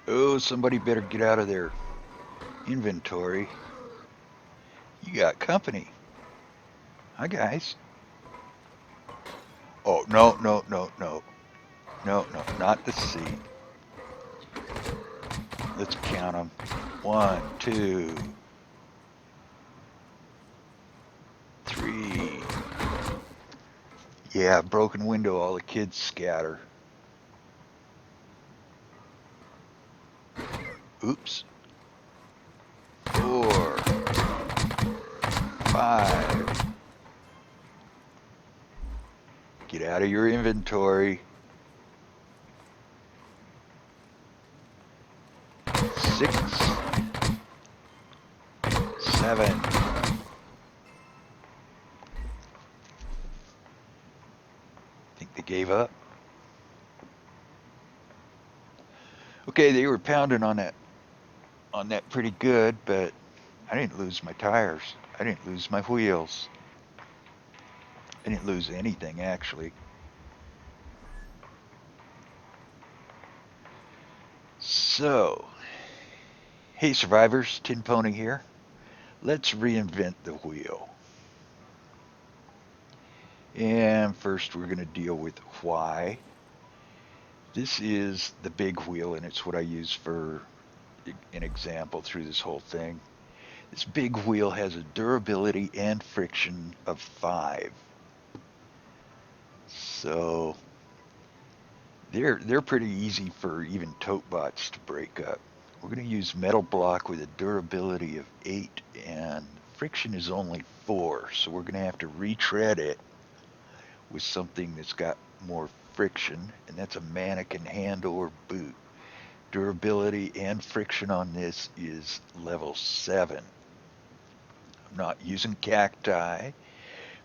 Oh, somebody better get out of their inventory. You got company. Hi, guys. Oh, no, no, no, no. No, no, not the seat. Let's count them. One, two, three. Yeah, broken window. All the kids scatter. Oops. Four, five. Get out of your inventory. Six, seven. Think they gave up? Okay, they were pounding on that pretty good, but I didn't lose my tires. I didn't lose my wheels. I didn't lose anything actually. So, hey survivors, Tin Pony here. Let's reinvent the wheel. And first we're going to deal with why. This is the big wheel and it's what I use for an example through this whole thing. This big wheel has a durability and friction of 5. So they're pretty easy for even tote bots to break up. We're going to use metal block with a durability of 8 and friction is only 4. So we're going to have to retread it with something that's got more friction, and that's a mannequin hand or boot. Durability and friction on this is level 7. I'm not using cacti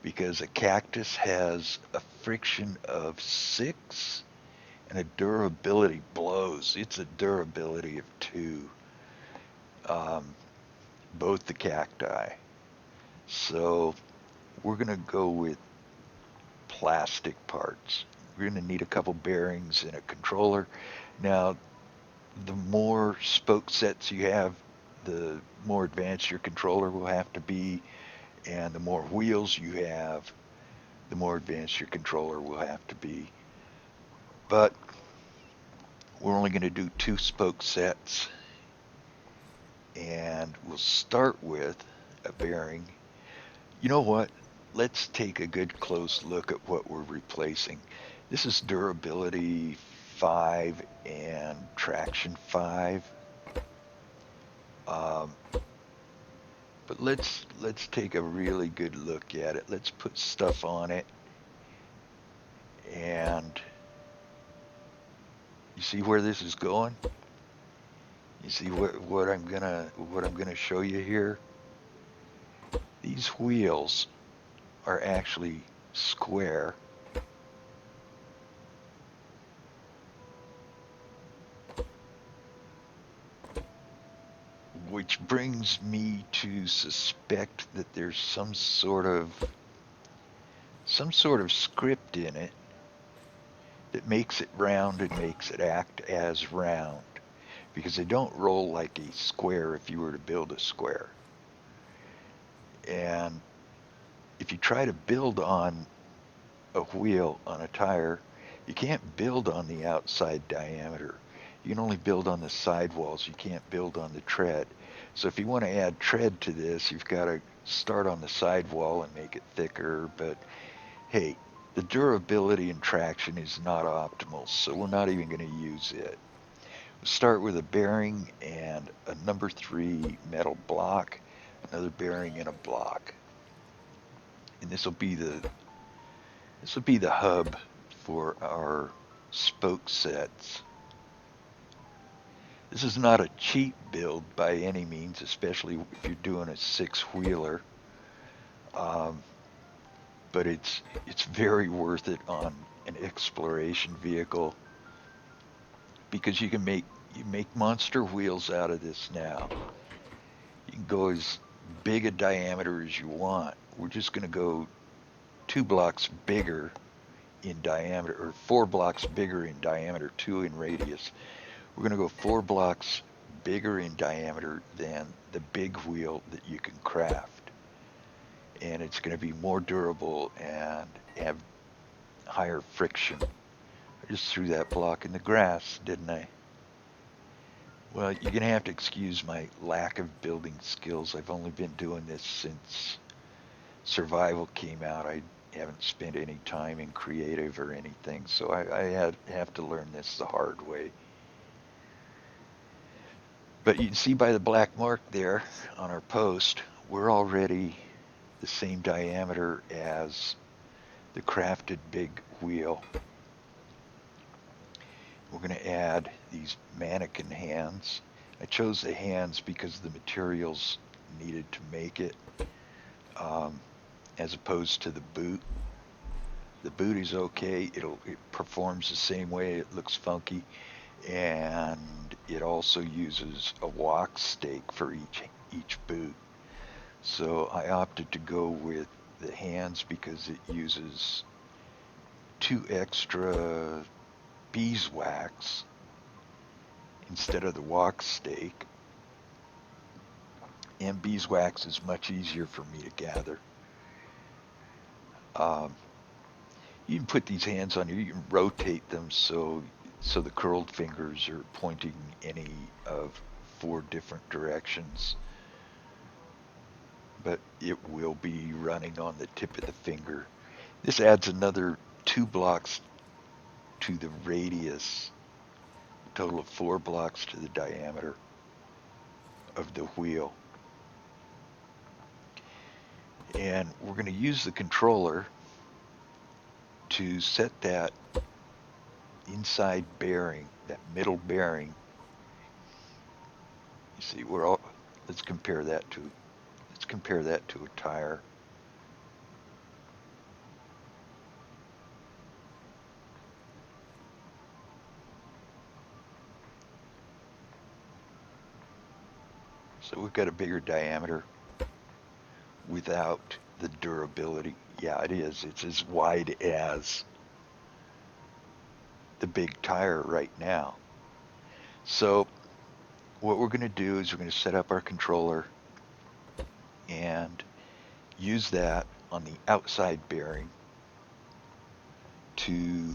because a cactus has a friction of 6 and a durability blows. It's a durability of 2, um, both the cacti. So we're going to go with plastic parts. We're going to need a couple bearings and a controller. Now, the more spoke sets you have, the more advanced your controller will have to be, and the more wheels you have, the more advanced your controller will have to be. But we're only going to do 2 spoke sets, and we'll start with a bearing. You know what? Let's take a good close look at what we're replacing. This is durability 5 and traction 5. Um, but let's take a really good look at it. Let's put stuff on it, and you see where this is going. You see what I'm gonna show you here. These wheels are actually square, which brings me to suspect that there's some sort of script in it that makes it round and makes it act as round, because they don't roll like a square if you were to build a square. And if you try to build on a wheel on a tire, you can't build on the outside diameter. You can only build on the sidewalls. You can't build on the tread. So if you want to add tread to this, you've got to start on the sidewall and make it thicker. But hey, the durability and traction is not optimal, so we're not even going to use it. We'll start with a bearing and a number 3 metal block, another bearing and a block. And this will be the hub for our spoke sets. This is not a cheap build by any means, especially if you're doing a 6-wheeler. Um, but it's very worth it on an exploration vehicle because you make monster wheels out of this now. You can go as big a diameter as you want. We're just going to go 2 blocks bigger in diameter, or 4 blocks bigger in diameter, 2 in radius. We're going to go 4 blocks bigger in diameter than the big wheel that you can craft. And it's going to be more durable and have higher friction. I just threw that block in the grass, didn't I? Well, you're going to have to excuse my lack of building skills. I've only been doing this since Survival came out. I haven't spent any time in creative or anything, so I have to learn this the hard way. But you can see by the black mark there on our post, we're already the same diameter as the crafted big wheel. We're going to add these mannequin hands. I chose the hands because of the materials needed to make it, as opposed to the boot. The boot is okay. It performs the same way. It looks funky, and it also uses a walk stake for each boot. So I opted to go with the hands because it uses 2 extra beeswax instead of the walk stake. And beeswax is much easier for me to gather. Um, you can put these hands on here. You can rotate them so the curled fingers are pointing any of 4 different directions. But it will be running on the tip of the finger. This adds another 2 blocks to the radius, a total of 4 blocks to the diameter of the wheel. And we're going to use the controller to set that inside bearing, that middle bearing. You see, let's compare that to a tire. So we've got a bigger diameter without the durability. Yeah, it is. It's as wide as the big tire right now. So what we're going to do is we're going to set up our controller and use that on the outside bearing to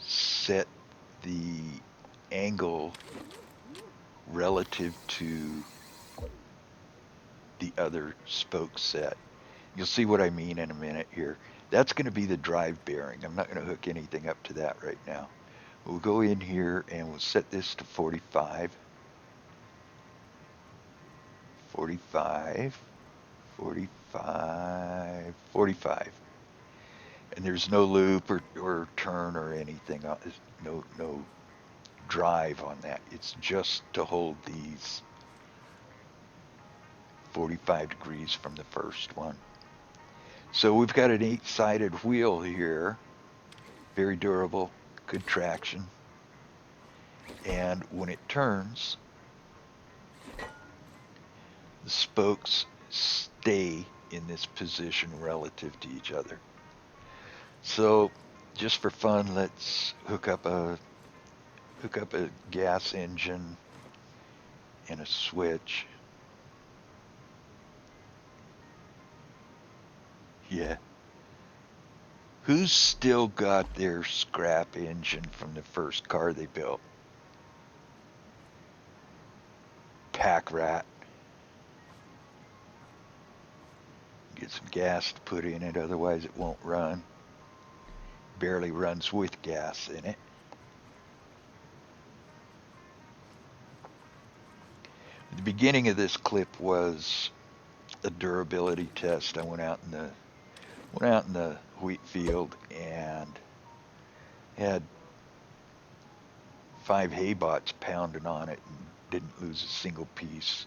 set the angle relative to the other spoke set. You'll see what I mean in a minute here. That's going to be the drive bearing. I'm not going to hook anything up to that right now. We'll go in here and we'll set this to 45. 45, 45, 45. And there's no loop or turn or anything. No drive on that. It's just to hold these 45 degrees from the first one. So we've got an 8-sided wheel here. Very durable, good traction. And when it turns, the spokes stay in this position relative to each other. So just for fun, let's hook up a gas engine and a switch. Yeah. Who's still got their scrap engine from the first car they built? Pack rat. Get some gas to put in it, otherwise it won't run. Barely runs with gas in it. The beginning of this clip was a durability test. I went out in the wheat field and had 5 hay bots pounding on it and didn't lose a single piece.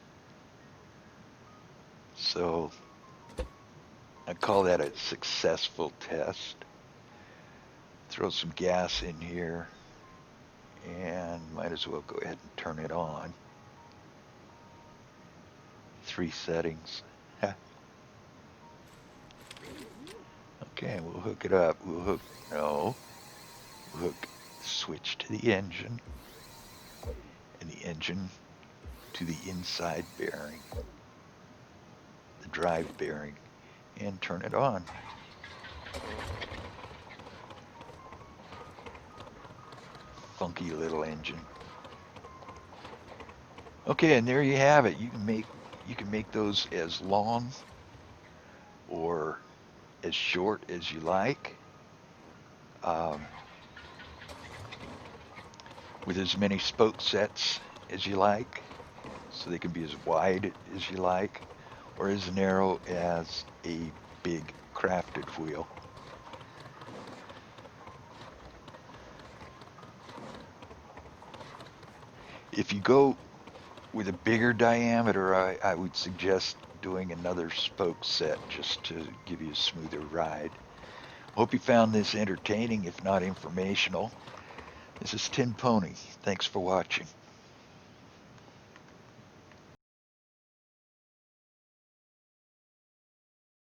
So I call that a successful test. Throw some gas in here and might as well go ahead and turn it on. 3 settings. Okay, we'll hook it up. We'll hook switch to the engine. in the engine to the inside bearing, the drive bearing, and turn it on. Funky little engine. Okay, and there you have it. You can make those as long or as short as you like, um, with as many spoke sets as you like, so they can be as wide as you like, or as narrow as a big crafted wheel. If you go with a bigger diameter, I would suggest doing another spoke set just to give you a smoother ride. Hope you found this entertaining, if not informational. This is Tin Pony. Thanks for watching.